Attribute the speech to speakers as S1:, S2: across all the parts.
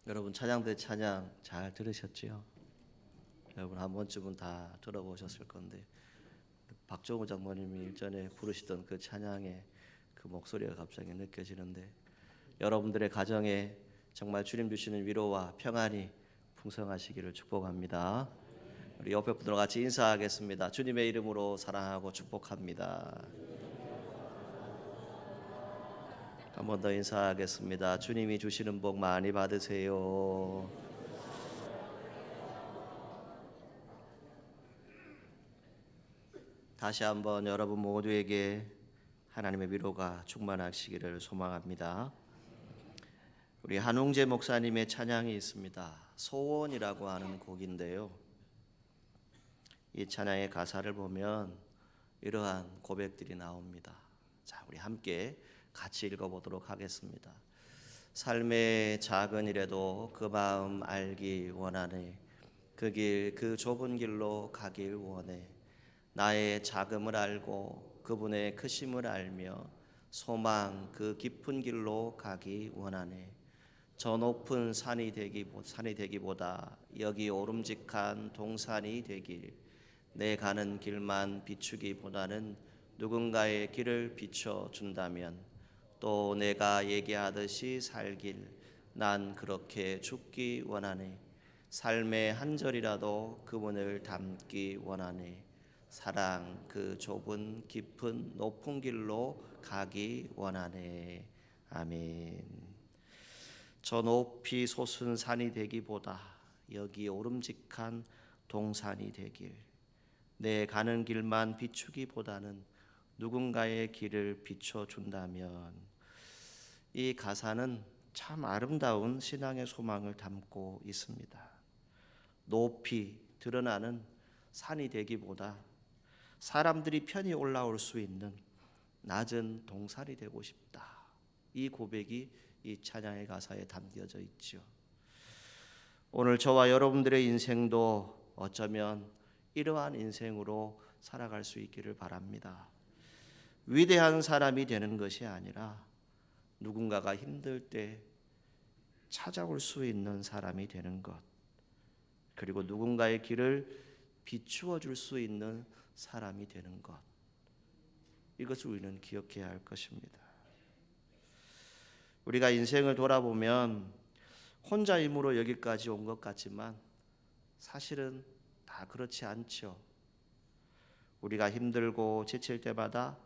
S1: 여러분 찬양대 찬양 잘 들으셨지요? 여러분 한 번쯤은 다 들어보셨을 건데 박정우 장모님이 일전에 부르시던 그 찬양의 그 목소리가 갑자기 느껴지는데 여러분들의 가정에 정말 주님 주시는 위로와 평안이 풍성하시기를 축복합니다. 우리 옆에 분들과 같이 인사하겠습니다. 주님의 이름으로 사랑하고 축복합니다. 한 번 더 인사하겠습니다. 주님이 주시는 복 많이 받으세요. 다시 한번 여러분 모두에게 하나님의 위로가 충만하시기를 소망합니다. 우리 한웅재 목사님의 찬양이 있습니다. 소원이라고 하는 곡인데요. 이 찬양의 가사를 보면 이러한 고백들이 나옵니다. 자, 우리 함께 같이 읽어보도록 하겠습니다. 삶의 작은 일에도 그 마음 알기 원하네. 그 길, 그 좁은 길로 가길 원해. 나의 작음을 알고 그분의 크심을 알며 소망 그 깊은 길로 가기 원하네. 저 높은 산이 되기보다 여기 오름직한 동산이 되길. 내 가는 길만 비추기보다는 누군가의 길을 비춰준다면 또 내가 얘기하듯이 살길. 난 그렇게 죽기 원하네. 삶의 한 절이라도 그분을 닮기 원하네. 사랑 그 좁은 깊은 높은 길로 가기 원하네. 아멘. 저 높이 솟은 산이 되기보다 여기 오름직한 동산이 되길. 내 가는 길만 비추기보다는 누군가의 길을 비춰준다면. 이 가사는 참 아름다운 신앙의 소망을 담고 있습니다. 높이 드러나는 산이 되기보다 사람들이 편히 올라올 수 있는 낮은 동산이 되고 싶다. 이 고백이 이 찬양의 가사에 담겨져 있죠. 오늘 저와 여러분들의 인생도 어쩌면 이러한 인생으로 살아갈 수 있기를 바랍니다. 위대한 사람이 되는 것이 아니라 누군가가 힘들 때 찾아올 수 있는 사람이 되는 것, 그리고 누군가의 길을 비추어 줄 수 있는 사람이 되는 것, 이것을 우리는 기억해야 할 것입니다. 우리가 인생을 돌아보면 혼자 힘으로 여기까지 온 것 같지만 사실은 다 그렇지 않죠. 우리가 힘들고 지칠 때마다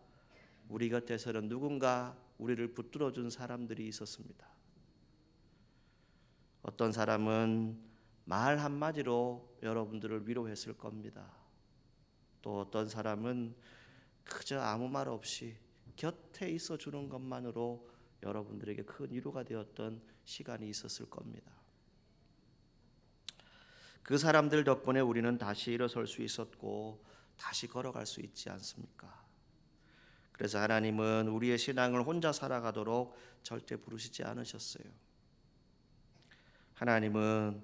S1: 우리 곁에서는 누군가 우리를 붙들어 준 사람들이 있었습니다. 어떤 사람은 말 한마디로 여러분들을 위로했을 겁니다. 또 어떤 사람은 그저 아무 말 없이 곁에 있어 주는 것만으로 여러분들에게 큰 위로가 되었던 시간이 있었을 겁니다. 그 사람들 덕분에 우리는 다시 일어설 수 있었고 다시 걸어갈 수 있지 않습니까? 그래서 하나님은 우리의 신앙을 혼자 살아가도록 절대 부르시지 않으셨어요. 하나님은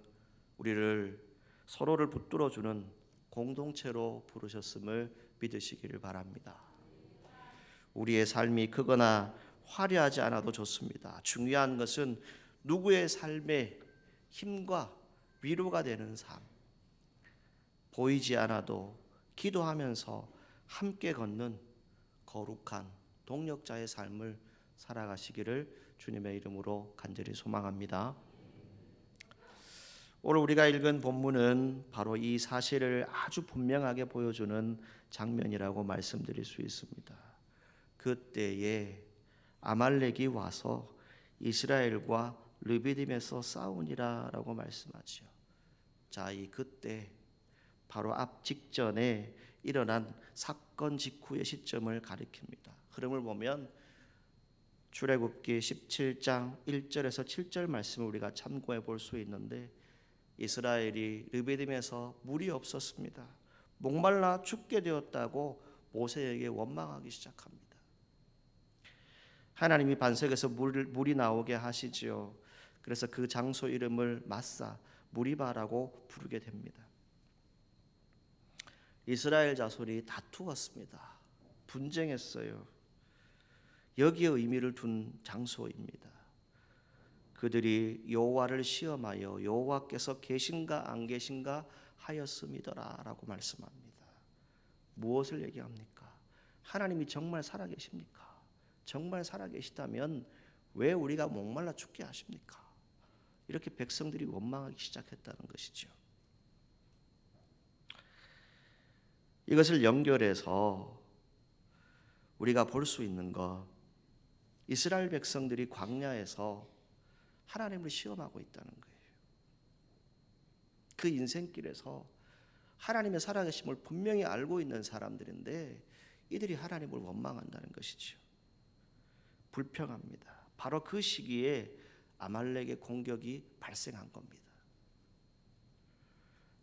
S1: 우리를 서로를 붙들어주는 공동체로 부르셨음을 믿으시기를 바랍니다. 우리의 삶이 크거나 화려하지 않아도 좋습니다. 중요한 것은 누구의 삶에 힘과 위로가 되는 삶, 보이지 않아도 기도하면서 함께 걷는 거룩한 동력자의 삶을 살아가시기를 주님의 이름으로 간절히 소망합니다. 오늘 우리가 읽은 본문은 바로 이 사실을 아주 분명하게 보여주는 장면이라고 말씀드릴 수 있습니다. 그때에 아말렉이 와서 이스라엘과 르비딤에서 싸우니라라고 말씀하죠. 자, 이 그때 바로 앞 직전에 일어난 사건 직후의 시점을 가리킵니다. 흐름을 보면 출애굽기 17장 1절에서 7절 말씀을 우리가 참고해 볼 수 있는데 이스라엘이 르비딤에서 물이 없었습니다. 목말라 죽게 되었다고 모세에게 원망하기 시작합니다. 하나님이 반석에서 물이 나오게 하시지요. 그래서 그 장소 이름을 마사 무리바라고 부르게 됩니다. 이스라엘 자손이 다투었습니다. 분쟁했어요. 여기에 의미를 둔 장소입니다. 그들이 여호와를 시험하여 여호와께서 계신가 안 계신가 하였음이더라라고 말씀합니다. 무엇을 얘기합니까? 하나님이 정말 살아계십니까? 정말 살아계시다면 왜 우리가 목말라 죽게 하십니까? 이렇게 백성들이 원망하기 시작했다는 것이죠. 이것을 연결해서 우리가 볼 수 있는 것, 이스라엘 백성들이 광야에서 하나님을 시험하고 있다는 거예요. 그 인생길에서 하나님의 살아계심을 분명히 알고 있는 사람들인데 이들이 하나님을 원망한다는 것이죠. 불평합니다. 바로 그 시기에 아말렉의 공격이 발생한 겁니다.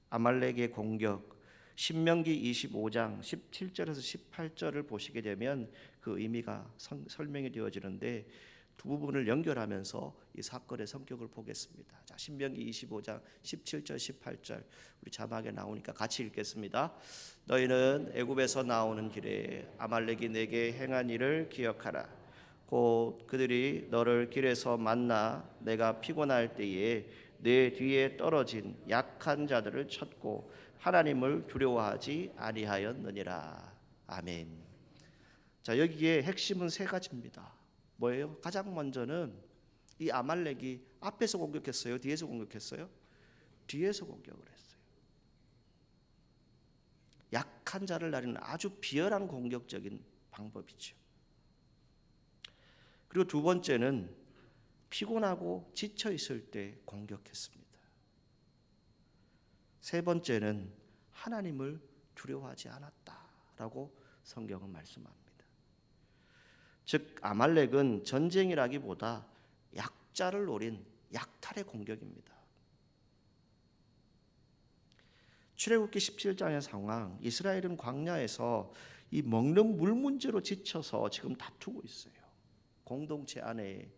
S1: 아말렉의 공격, 신명기 25장 17절에서 18절을 보시게 되면 그 의미가 설명이 되어지는데 두 부분을 연결하면서 이 사건의 성격을 보겠습니다. 자, 신명기 25장 17절 18절 우리 자막에 나오니까 같이 읽겠습니다. 너희는 애굽에서 나오는 길에 아말렉이 내게 행한 일을 기억하라. 곧 그들이 너를 길에서 만나 내가 피곤할 때에 내 뒤에 떨어진 약한 자들을 쳤고 하나님을 두려워하지 아니하였느니라. 아멘. 자, 여기에 핵심은 세 가지입니다. 뭐예요? 가장 먼저는 이 아말렉이 앞에서 공격했어요? 뒤에서 공격했어요? 뒤에서 공격을 했어요. 약한 자를 나르는 아주 비열한 공격적인 방법이죠. 그리고 두 번째는 피곤하고 지쳐 있을 때 공격했습니다. 세 번째는 하나님을 두려워하지 않았다라고 성경은 말씀합니다. 즉 아말렉은 전쟁이라기보다 약자를 노린 약탈의 공격입니다. 출애굽기 17장의 상황, 이스라엘은 광야에서 이 먹는 물 문제로 지쳐서 지금 다투고 있어요. 공동체 안에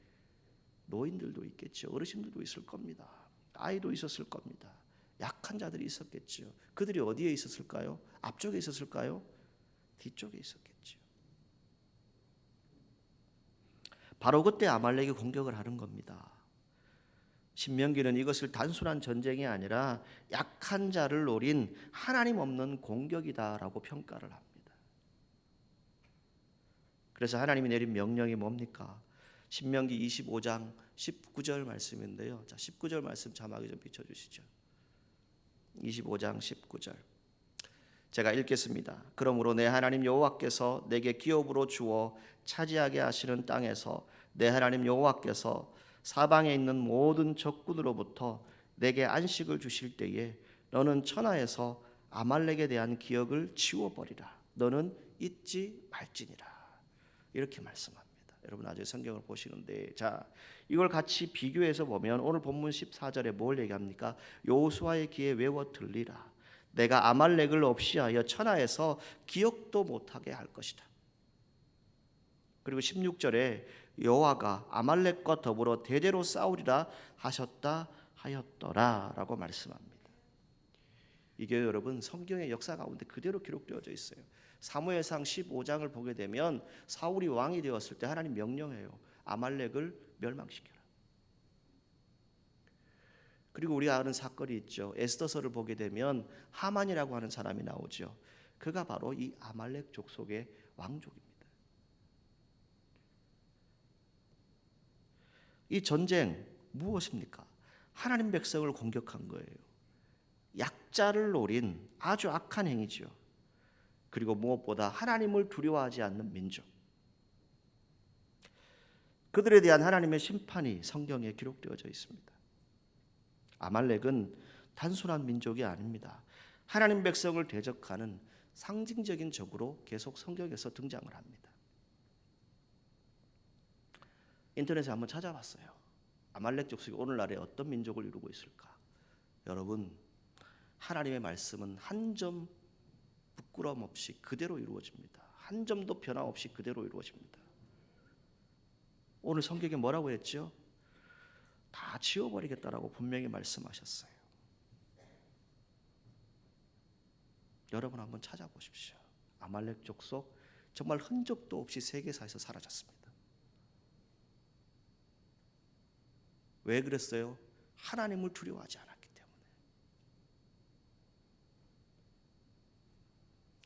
S1: 노인들도 있겠죠. 어르신들도 있을 겁니다. 아이도 있었을 겁니다. 약한 자들이 있었겠죠. 그들이 어디에 있었을까요? 앞쪽에 있었을까요? 뒤쪽에 있었겠죠. 바로 그때 아말렉이 공격을 하는 겁니다. 신명기는 이것을 단순한 전쟁이 아니라 약한 자를 노린 하나님 없는 공격이다라고 평가를 합니다. 그래서 하나님이 내린 명령이 뭡니까? 신명기 25장 19절 말씀인데요. 자, 19절 말씀 자막에 좀 비춰주시죠. 25장 19절 제가 읽겠습니다. 그러므로 내 하나님 여호와께서 내게 기업으로 주어 차지하게 하시는 땅에서 내 하나님 여호와께서 사방에 있는 모든 적군으로부터 내게 안식을 주실 때에 너는 천하에서 아말렉에 대한 기억을 지워버리라. 너는 잊지 말지니라. 이렇게 말씀합니다. 여러분 나중에 성경을 보시는데 자 이걸 같이 비교해서 보면 오늘 본문 14절에 뭘 얘기합니까? 여호수아의 귀에 외워 들리라. 내가 아말렉을 없이하여 천하에서 기억도 못하게 할 것이다. 그리고 16절에 여호와가 아말렉과 더불어 대대로 싸우리라 하셨다 하였더라 라고 말씀합니다. 이게 여러분 성경의 역사 가운데 그대로 기록되어져 있어요. 사무엘상 15장을 보게 되면 사울이 왕이 되었을 때 하나님 명령해요. 아말렉을 멸망시켜라. 그리고 우리가 아는 사건이 있죠. 에스더서를 보게 되면 하만이라고 하는 사람이 나오죠. 그가 바로 이 아말렉 족속의 왕족입니다. 이 전쟁 무엇입니까? 하나님 백성을 공격한 거예요. 약자를 노린 아주 악한 행위죠. 그리고 무엇보다 하나님을 두려워하지 않는 민족. 그들에 대한 하나님의 심판이 성경에 기록되어져 있습니다. 아말렉은 단순한 민족이 아닙니다. 하나님 백성을 대적하는 상징적인 적으로 계속 성경에서 등장을 합니다. 인터넷에 한번 찾아봤어요. 아말렉 족속이 오늘날에 어떤 민족을 이루고 있을까? 여러분, 하나님의 말씀은 한 점 부끄럼 없이 그대로 이루어집니다. 한 점도 변화 없이 그대로 이루어집니다. 오늘 성경에 뭐라고 했죠? 다 지워버리겠다라고 분명히 말씀하셨어요. 여러분 한번 찾아보십시오. 아말렉 족속 정말 흔적도 없이 세계사에서 사라졌습니다. 왜 그랬어요? 하나님을 두려워하지 않았기 때문에.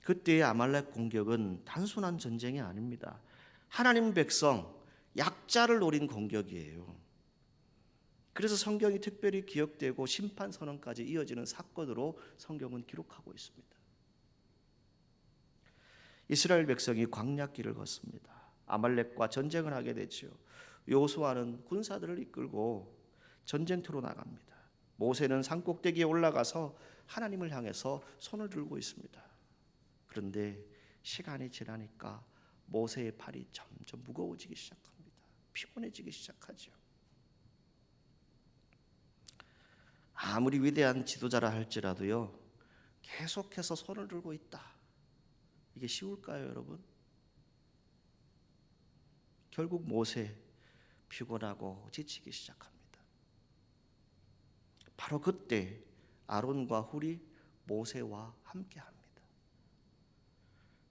S1: 그때의 아말렉 공격은 단순한 전쟁이 아닙니다. 하나님 백성, 약자를 노린 공격이에요. 그래서 성경이 특별히 기억되고 심판 선언까지 이어지는 사건으로 성경은 기록하고 있습니다. 이스라엘 백성이 광야길을 걷습니다. 아말렉과 전쟁을 하게 되죠. 여호수아는 군사들을 이끌고 전쟁터로 나갑니다. 모세는 산꼭대기에 올라가서 하나님을 향해서 손을 들고 있습니다. 그런데 시간이 지나니까 모세의 팔이 점점 무거워지기 시작합니다. 피곤해지기 시작하죠. 아무리 위대한 지도자라 할지라도요, 계속해서 손을 들고 있다. 이게 쉬울까요, 여러분? 결국 모세 피곤하고 지치기 시작합니다. 바로 그때 아론과 훌이 모세와 함께합니다.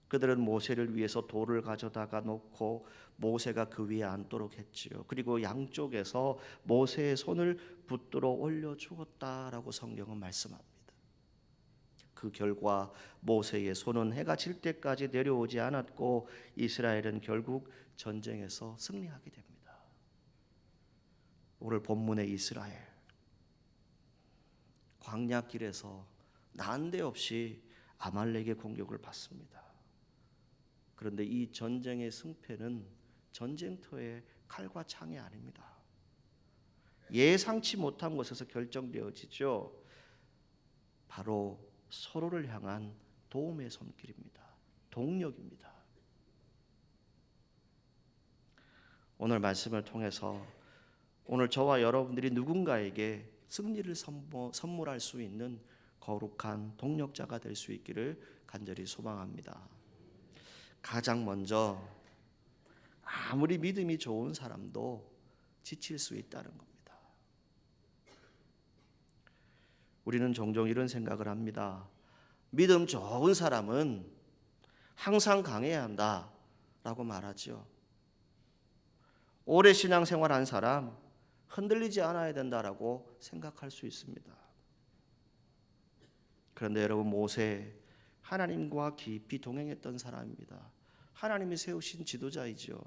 S1: 그들은 모세를 위해서 돌을 가져다가 놓고 모세가 그 위에 앉도록 했지요. 그리고 양쪽에서 모세의 손을 붙들어 올려 주었다라고 성경은 말씀합니다. 그 결과 모세의 손은 해가 질 때까지 내려오지 않았고 이스라엘은 결국 전쟁에서 승리하게 됩니다. 오늘 본문의 이스라엘, 광야길에서 난데없이 아말렉의 공격을 받습니다. 그런데 이 전쟁의 승패는 전쟁터의 칼과 창이 아닙니다. 예상치 못한 곳에서 결정되어지죠. 바로 서로를 향한 도움의 손길입니다. 동력입니다. 오늘 말씀을 통해서 오늘 저와 여러분들이 누군가에게 승리를 선물할 수 있는 거룩한 동력자가 될 수 있기를 간절히 소망합니다. 가장 먼저 아무리 믿음이 좋은 사람도 지칠 수 있다는 겁니다. 우리는 종종 이런 생각을 합니다. 믿음 좋은 사람은 항상 강해야 한다라고 말하죠. 오래 신앙생활한 사람 흔들리지 않아야 된다라고 생각할 수 있습니다. 그런데 여러분, 모세 하나님과 깊이 동행했던 사람입니다. 하나님이 세우신 지도자이죠.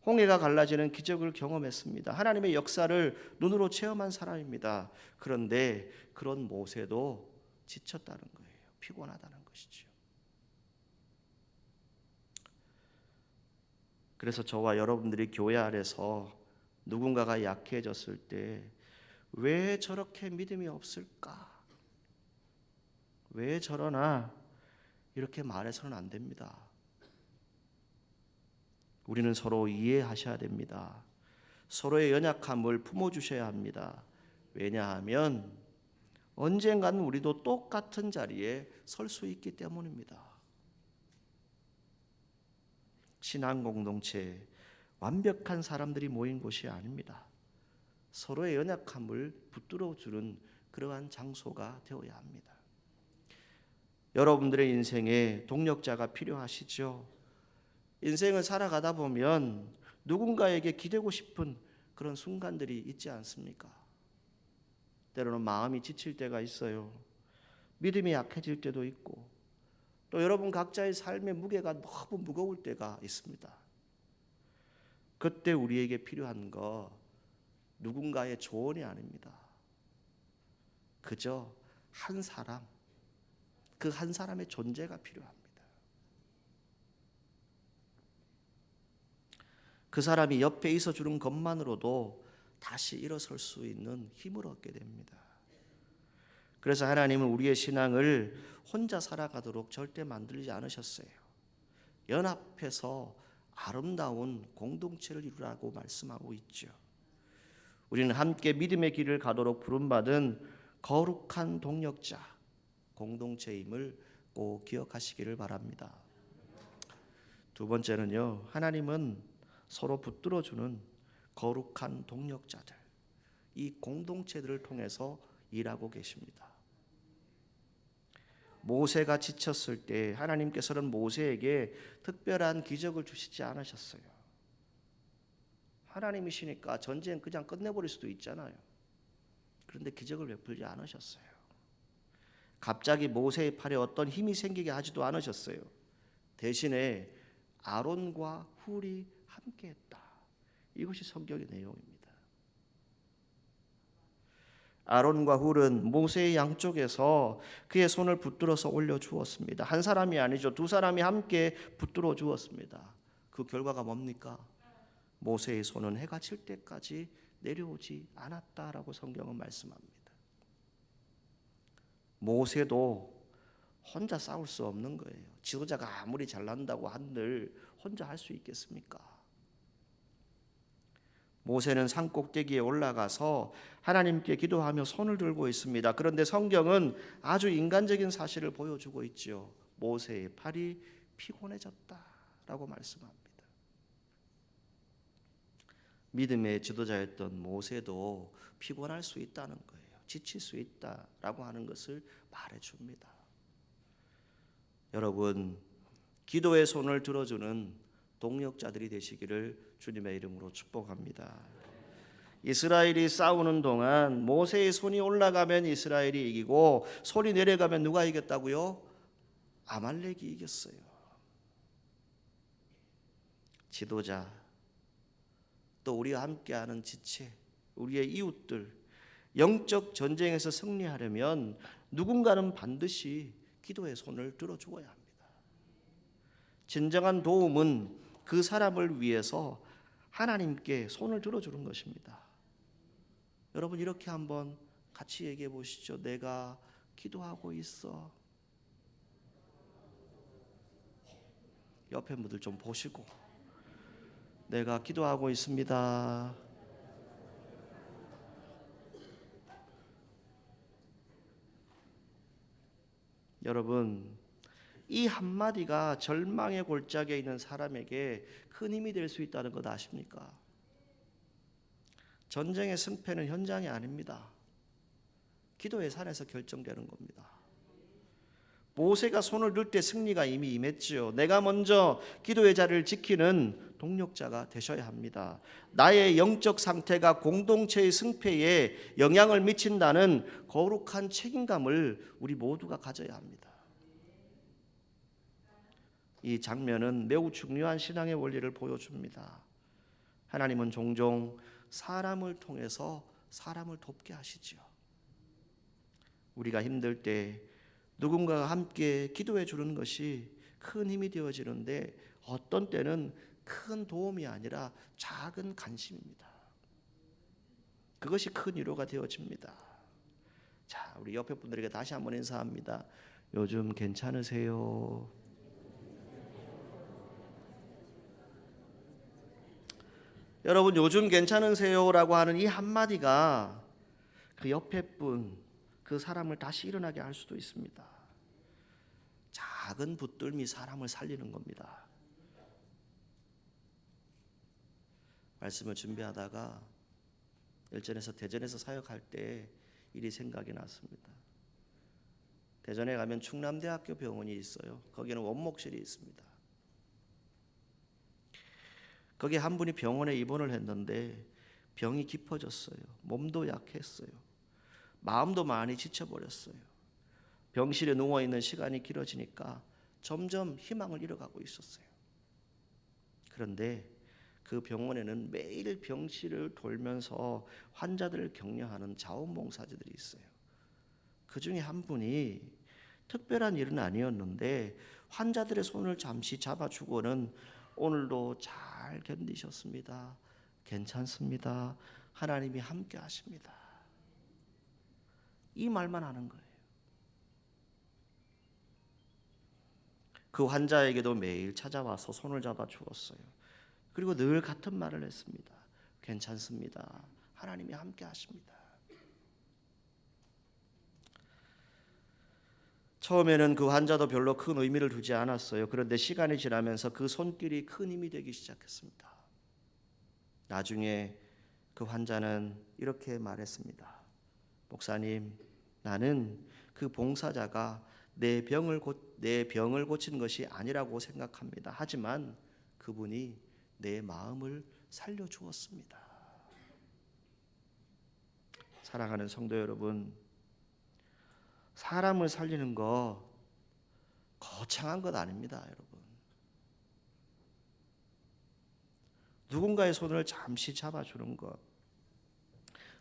S1: 홍해가 갈라지는 기적을 경험했습니다. 하나님의 역사를 눈으로 체험한 사람입니다. 그런데 그런 모세도 지쳤다는 거예요. 피곤하다는 것이죠. 그래서 저와 여러분들이 교회 안에서 누군가가 약해졌을 때 왜 저렇게 믿음이 없을까? 왜 저러나? 이렇게 말해서는 안 됩니다. 우리는 서로 이해하셔야 됩니다. 서로의 연약함을 품어주셔야 합니다. 왜냐하면 언젠가는 우리도 똑같은 자리에 설 수 있기 때문입니다. 신앙 공동체, 완벽한 사람들이 모인 곳이 아닙니다. 서로의 연약함을 붙들어주는 그러한 장소가 되어야 합니다. 여러분들의 인생에 동력자가 필요하시죠? 인생을 살아가다 보면 누군가에게 기대고 싶은 그런 순간들이 있지 않습니까? 때로는 마음이 지칠 때가 있어요. 믿음이 약해질 때도 있고, 또 여러분 각자의 삶의 무게가 너무 무거울 때가 있습니다. 그때 우리에게 필요한 거 누군가의 조언이 아닙니다. 그저 한 사람, 그 한 사람의 존재가 필요합니다. 그 사람이 옆에 있어 주는 것만으로도 다시 일어설 수 있는 힘을 얻게 됩니다. 그래서 하나님은 우리의 신앙을 혼자 살아가도록 절대 만들지 않으셨어요. 연합해서 아름다운 공동체를 이루라고 말씀하고 있죠. 우리는 함께 믿음의 길을 가도록 부름받은 거룩한 동력자, 공동체임을 꼭 기억하시기를 바랍니다. 두 번째는요, 하나님은 서로 붙들어주는 거룩한 동력자들, 이 공동체들을 통해서 일하고 계십니다. 모세가 지쳤을 때 하나님께서는 모세에게 특별한 기적을 주시지 않으셨어요. 하나님이시니까 전쟁 그냥 끝내버릴 수도 있잖아요. 그런데 기적을 베풀지 않으셨어요. 갑자기 모세의 팔에 어떤 힘이 생기게 하지도 않으셨어요. 대신에 아론과 훌이 함께했다. 이것이 성경의 내용입니다. 아론과 훌은 모세의 양쪽에서 그의 손을 붙들어서 올려주었습니다. 한 사람이 아니죠. 두 사람이 함께 붙들어 주었습니다. 그 결과가 뭡니까? 모세의 손은 해가 질 때까지 내려오지 않았다라고 성경은 말씀합니다. 모세도 혼자 싸울 수 없는 거예요. 지도자가 아무리 잘난다고 한들 혼자 할 수 있겠습니까? 모세는 산 꼭대기에 올라가서 하나님께 기도하며 손을 들고 있습니다. 그런데 성경은 아주 인간적인 사실을 보여주고 있죠. 모세의 팔이 피곤해졌다라고 말씀합니다. 믿음의 지도자였던 모세도 피곤할 수 있다는 거예요. 지칠 수 있다라고 하는 것을 말해줍니다. 여러분, 기도의 손을 들어주는 동력자들이 되시기를 주님의 이름으로 축복합니다. 이스라엘이 싸우는 동안 모세의 손이 올라가면 이스라엘이 이기고 손이 내려가면 누가 이겼다고요? 아말렉이 이겼어요. 지도자, 또 우리와 함께하는 지체, 우리의 이웃들, 영적 전쟁에서 승리하려면 누군가는 반드시 기도의 손을 들어주어야 합니다. 진정한 도움은 그 사람을 위해서 하나님께 손을 들어주는 것입니다. 여러분, 이렇게 한번 같이 얘기해 보시죠. 내가 기도하고 있어. 옆에 분들 좀 보시고, 내가 기도하고 있습니다. 여러분, 이 한마디가 절망의 골짜기에 있는 사람에게 큰 힘이 될 수 있다는 것 아십니까? 전쟁의 승패는 현장이 아닙니다. 기도의 산에서 결정되는 겁니다. 모세가 손을 들 때 승리가 이미 임했지요. 내가 먼저 기도의 자리를 지키는 동력자가 되셔야 합니다. 나의 영적 상태가 공동체의 승패에 영향을 미친다는 거룩한 책임감을 우리 모두가 가져야 합니다. 이 장면은 매우 중요한 신앙의 원리를 보여줍니다. 하나님은 종종 사람을 통해서 사람을 돕게 하시지요. 우리가 힘들 때 누군가가 함께 기도해 주는 것이 큰 힘이 되어지는데, 어떤 때는 큰 도움이 아니라 작은 관심입니다. 그것이 큰 위로가 되어집니다. 자, 우리 옆에 분들에게 다시 한번 인사합니다. 요즘 괜찮으세요? 여러분, 요즘 괜찮으세요라고 하는 이 한마디가 그 옆에 분, 그 사람을 다시 일어나게 할 수도 있습니다. 작은 붙들미 사람을 살리는 겁니다. 말씀을 준비하다가 일전에서 대전에서 사역할 때 일이 생각이 났습니다. 대전에 가면 충남대학교 병원이 있어요. 거기는 원목실이 있습니다. 거기 한 분이 병원에 입원을 했는데 병이 깊어졌어요. 몸도 약했어요. 마음도 많이 지쳐버렸어요. 병실에 누워있는 시간이 길어지니까 점점 희망을 잃어가고 있었어요. 그런데 그 병원에는 매일 병실을 돌면서 환자들을 격려하는 자원봉사자들이 있어요. 그 중에 한 분이 특별한 일은 아니었는데 환자들의 손을 잠시 잡아주고는 오늘도 잘 견디셨습니다. 괜찮습니다. 하나님이 함께 하십니다. 이 말만 하는 거예요. 그 환자에게도 매일 찾아와서 손을 잡아 주었어요. 그리고 늘 같은 말을 했습니다. 괜찮습니다. 하나님이 함께 하십니다. 처음에는 그 환자도 별로 큰 의미를 두지 않았어요. 그런데 시간이 지나면서 그 손길이 큰 힘이 되기 시작했습니다. 나중에 그 환자는 이렇게 말했습니다. 목사님, 나는 그 봉사자가 내 병을 고친 것이 아니라고 생각합니다. 하지만 그분이 내 마음을 살려주었습니다. 사랑하는 성도 여러분, 사람을 살리는 거 거창한 것 아닙니다, 여러분. 누군가의 손을 잠시 잡아주는 것,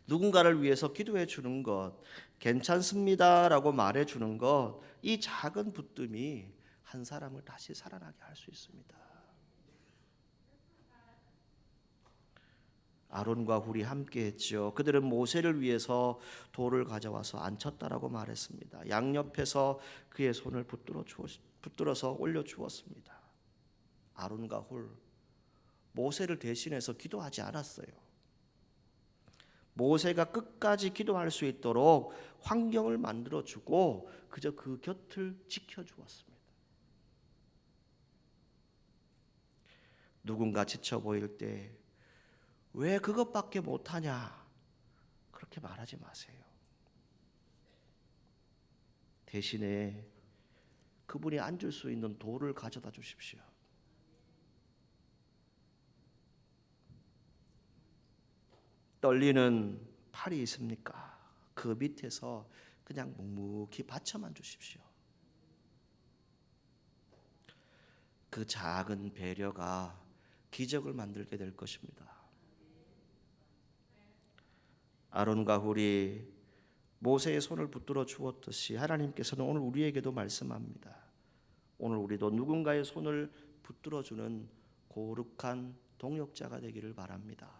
S1: 누군가를 위해서 기도해 주는 것, 괜찮습니다라고 말해 주는 것, 이 작은 붙듦이 한 사람을 다시 살아나게 할 수 있습니다. 아론과 훌이 함께했죠. 그들은 모세를 위해서 돌을 가져와서 앉혔다라고 말했습니다. 양옆에서 그의 손을 붙들어서 올려 주었습니다. 아론과 훌, 모세를 대신해서 기도하지 않았어요. 모세가 끝까지 기도할 수 있도록 환경을 만들어 주고 그저 그 곁을 지켜 주었습니다. 누군가 지쳐 보일 때 왜 그것밖에 못하냐 그렇게 말하지 마세요. 대신에 그분이 앉을 수 있는 돌을 가져다 주십시오. 떨리는 팔이 있습니까? 그 밑에서 그냥 묵묵히 받쳐만 주십시오. 그 작은 배려가 기적을 만들게 될 것입니다. 아론과 훌이 모세의 손을 붙들어 주었듯이 하나님께서는 오늘 우리에게도 말씀합니다. 오늘 우리도 누군가의 손을 붙들어 주는 거룩한 동역자가 되기를 바랍니다.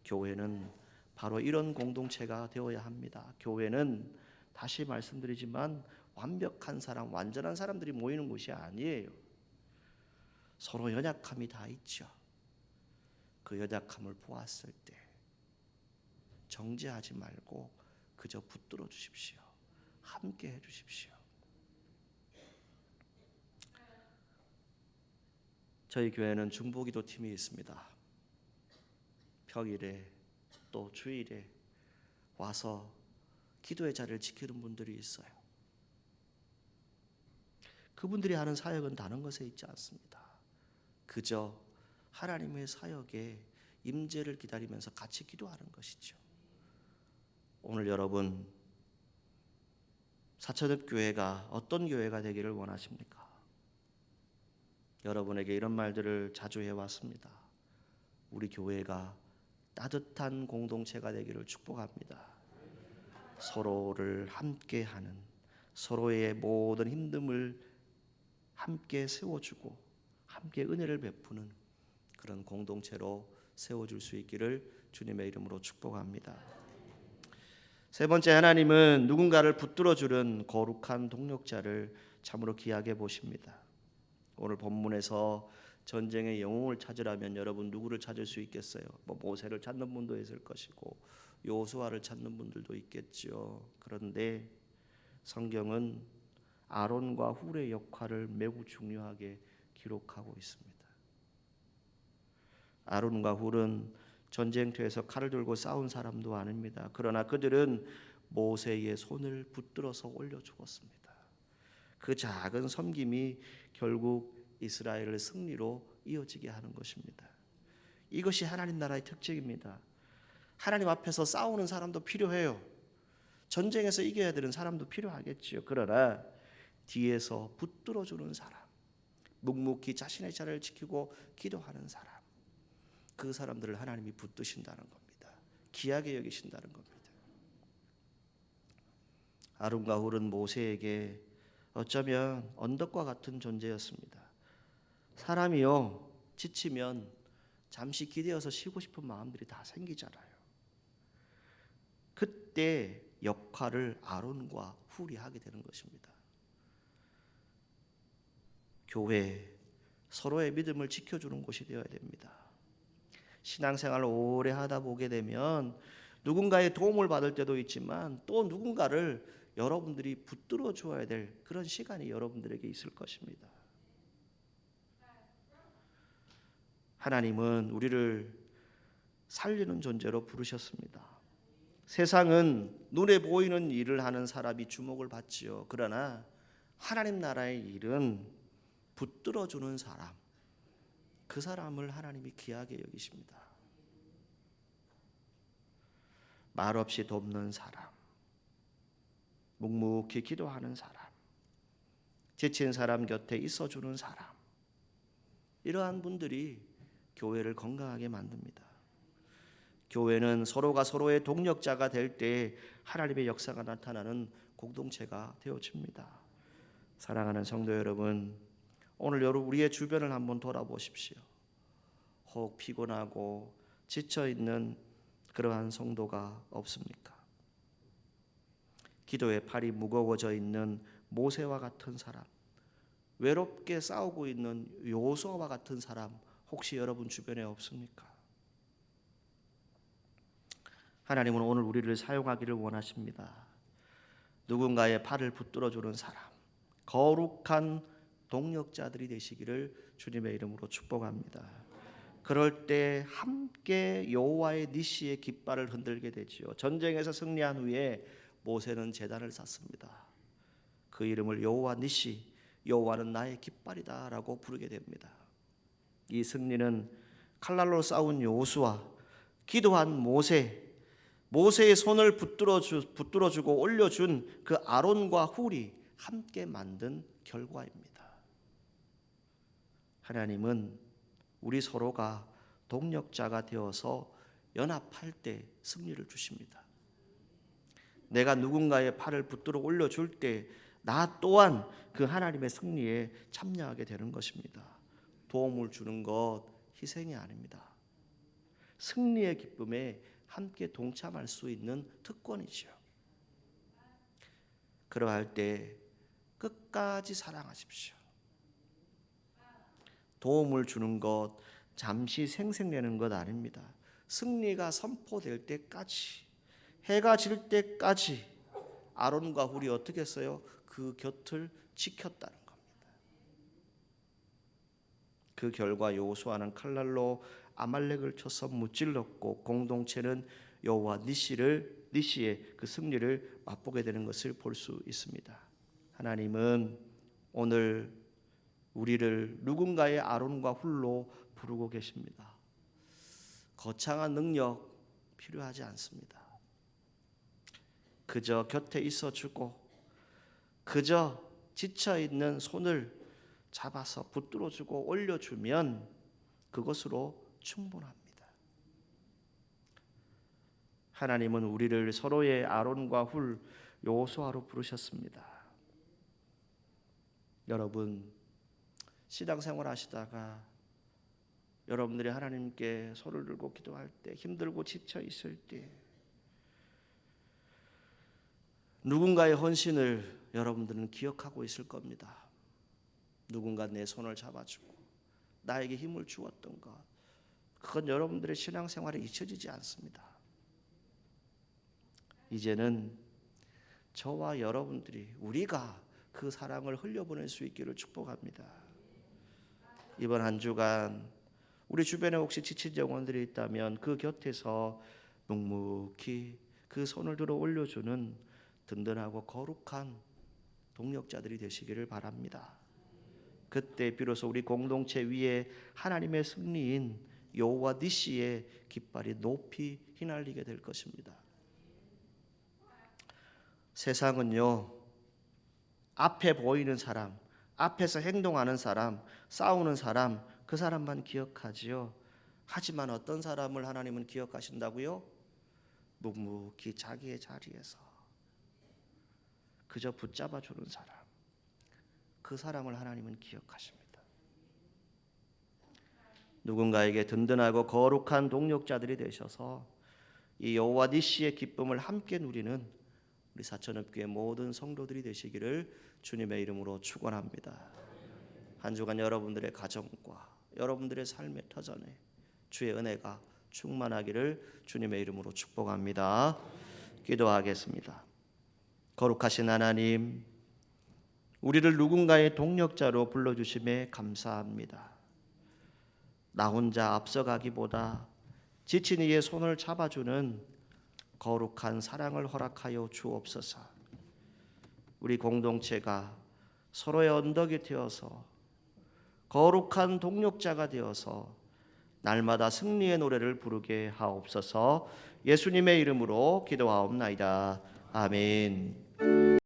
S1: 교회는 바로 이런 공동체가 되어야 합니다. 교회는 다시 말씀드리지만 완벽한 사람, 완전한 사람들이 모이는 곳이 아니에요. 서로 연약함이 다 있죠. 그 연약함을 보았을 때 정죄하지 말고 그저 붙들어 주십시오. 함께 해 주십시오. 저희 교회는 중보기도 팀이 있습니다. 평일에 또 주일에 와서 기도의 자리를 지키는 분들이 있어요. 그분들이 하는 사역은 다른 것에 있지 않습니다. 그저 하나님의 사역에 임재를 기다리면서 같이 기도하는 것이죠. 오늘 여러분 사천읍 교회가 어떤 교회가 되기를 원하십니까? 여러분에게 이런 말들을 자주 해왔습니다. 우리 교회가 따뜻한 공동체가 되기를 축복합니다. 서로를 함께하는, 서로의 모든 힘듦을 함께 세워주고 함께 은혜를 베푸는 그런 공동체로 세워줄 수 있기를 주님의 이름으로 축복합니다. 세 번째, 하나님은 누군가를 붙들어주는 거룩한 동력자를 참으로 귀하게 보십니다. 오늘 본문에서 전쟁의 영웅을 찾으라면 여러분 누구를 찾을 수 있겠어요? 모세를 찾는 분도 있을 것이고 여호수아를 찾는 분들도 있겠죠. 그런데 성경은 아론과 훌의 역할을 매우 중요하게 기록하고 있습니다. 아론과 훌은 전쟁터에서 칼을 들고 싸운 사람도 아닙니다. 그러나 그들은 모세의 손을 붙들어서 올려주었습니다. 그 작은 섬김이 결국 이스라엘을 승리로 이어지게 하는 것입니다. 이것이 하나님 나라의 특징입니다. 하나님 앞에서 싸우는 사람도 필요해요. 전쟁에서 이겨야 되는 사람도 필요하겠지요. 그러나 뒤에서 붙들어주는 사람, 묵묵히 자신의 자리를 지키고 기도하는 사람, 그 사람들을 하나님이 붙드신다는 겁니다. 귀하게 여기신다는 겁니다. 아론과 훌은 모세에게 어쩌면 언덕과 같은 존재였습니다. 사람이요 지치면 잠시 기대어서 쉬고 싶은 마음들이 다 생기잖아요. 그때 역할을 아론과 훌이 하게 되는 것입니다. 교회 서로의 믿음을 지켜주는 곳이 되어야 됩니다. 신앙생활을 오래 하다 보게 되면 누군가의 도움을 받을 때도 있지만 또 누군가를 여러분들이 붙들어 주어야 될 그런 시간이 여러분들에게 있을 것입니다. 하나님은 우리를 살리는 존재로 부르셨습니다. 세상은 눈에 보이는 일을 하는 사람이 주목을 받지요. 그러나 하나님 나라의 일은 붙들어주는 사람, 그 사람을 하나님이 귀하게 여기십니다. 말없이 돕는 사람, 묵묵히 기도하는 사람, 지친 사람 곁에 있어주는 사람, 이러한 분들이 교회를 건강하게 만듭니다. 교회는 서로가 서로의 동력자가 될 때 하나님의 역사가 나타나는 공동체가 되어집니다. 사랑하는 성도 여러분, 오늘 우리의 주변을 한번 돌아보십시오. 혹 피곤하고 지쳐있는 그러한 성도가 없습니까? 기도의 팔이 무거워져 있는 모세와 같은 사람, 외롭게 싸우고 있는 여호수아와 같은 사람 혹시 여러분 주변에 없습니까? 하나님은 오늘 우리를 사용하기를 원하십니다. 누군가의 팔을 붙들어주는 사람, 거룩한 동력자들이 되시기를 주님의 이름으로 축복합니다. 그럴 때 함께 여호와의 니시의 깃발을 흔들게 되지요. 전쟁에서 승리한 후에 모세는 제단을 쌓습니다. 그 이름을 여호와 니시, 여호와는 나의 깃발이다 라고 부르게 됩니다. 이 승리는 칼날로 싸운 여호수아, 기도한 모세의 손을 붙들어주고 올려준 그 아론과 훌이 함께 만든 결과입니다. 하나님은 우리 서로가 동력자가 되어서 연합할 때 승리를 주십니다. 내가 누군가의 팔을 붙들어 올려줄 때 나 또한 그 하나님의 승리에 참여하게 되는 것입니다. 도움을 주는 것 희생이 아닙니다. 승리의 기쁨에 함께 동참할 수 있는 특권이죠. 그러할 때 끝까지 사랑하십시오. 도움을 주는 것 잠시 생색내는 것 아닙니다. 승리가 선포될 때까지, 해가 질 때까지 아론과 훌이 어떻게 했어요? 그 곁을 지켰다는 겁니다. 그 결과 여호수아는 칼날로 아말렉을 쳐서 무찔렀고 공동체는 여호와 니시의 그 승리를 맛보게 되는 것을 볼 수 있습니다. 하나님은 오늘 우리를 누군가의 아론과 훌로 부르고 계십니다. 거창한 능력 필요하지 않습니다. 그저 곁에 있어주고 그저 지쳐있는 손을 잡아서 붙들어주고 올려주면 그것으로 충분합니다. 하나님은 우리를 서로의 아론과 훌, 여호수아로 부르셨습니다. 여러분, 신앙생활 하시다가 여러분들이 하나님께 손을 들고 기도할 때, 힘들고 지쳐 있을 때 누군가의 헌신을 여러분들은 기억하고 있을 겁니다. 누군가 내 손을 잡아주고 나에게 힘을 주었던 것, 그건 여러분들의 신앙생활에 잊혀지지 않습니다. 이제는 저와 여러분들이 우리가 그 사랑을 흘려보낼 수 있기를 축복합니다. 이번 한 주간 우리 주변에 혹시 지친 영혼들이 있다면 그 곁에서 묵묵히 그 손을 들어 올려주는 든든하고 거룩한 동력자들이 되시기를 바랍니다. 그때 비로소 우리 공동체 위에 하나님의 승리인 여호와 니시의 깃발이 높이 휘날리게 될 것입니다. 세상은요, 앞에 보이는 사람, 앞에서 행동하는 사람, 싸우는 사람, 그 사람만 기억하지요. 하지만 어떤 사람을 하나님은 기억하신다고요? 묵묵히 자기의 자리에서 그저 붙잡아주는 사람, 그 사람을 하나님은 기억하십니다. 누군가에게 든든하고 거룩한 동력자들이 되셔서 이 여호와 니시의 기쁨을 함께 누리는 우리 사천읍교회 모든 성도들이 되시기를 주님의 이름으로 축원합니다. 한 주간 여러분들의 가정과 여러분들의 삶의 터전에 주의 은혜가 충만하기를 주님의 이름으로 축복합니다. 기도하겠습니다. 거룩하신 하나님, 우리를 누군가의 동력자로 불러주심에 감사합니다. 나 혼자 앞서가기보다 지친 이의 손을 잡아주는 거룩한 사랑을 허락하여 주옵소서. 우리 공동체가 서로의 언덕이 되어서 거룩한 동력자가 되어서 날마다 승리의 노래를 부르게 하옵소서. 예수님의 이름으로 기도하옵나이다. 아멘.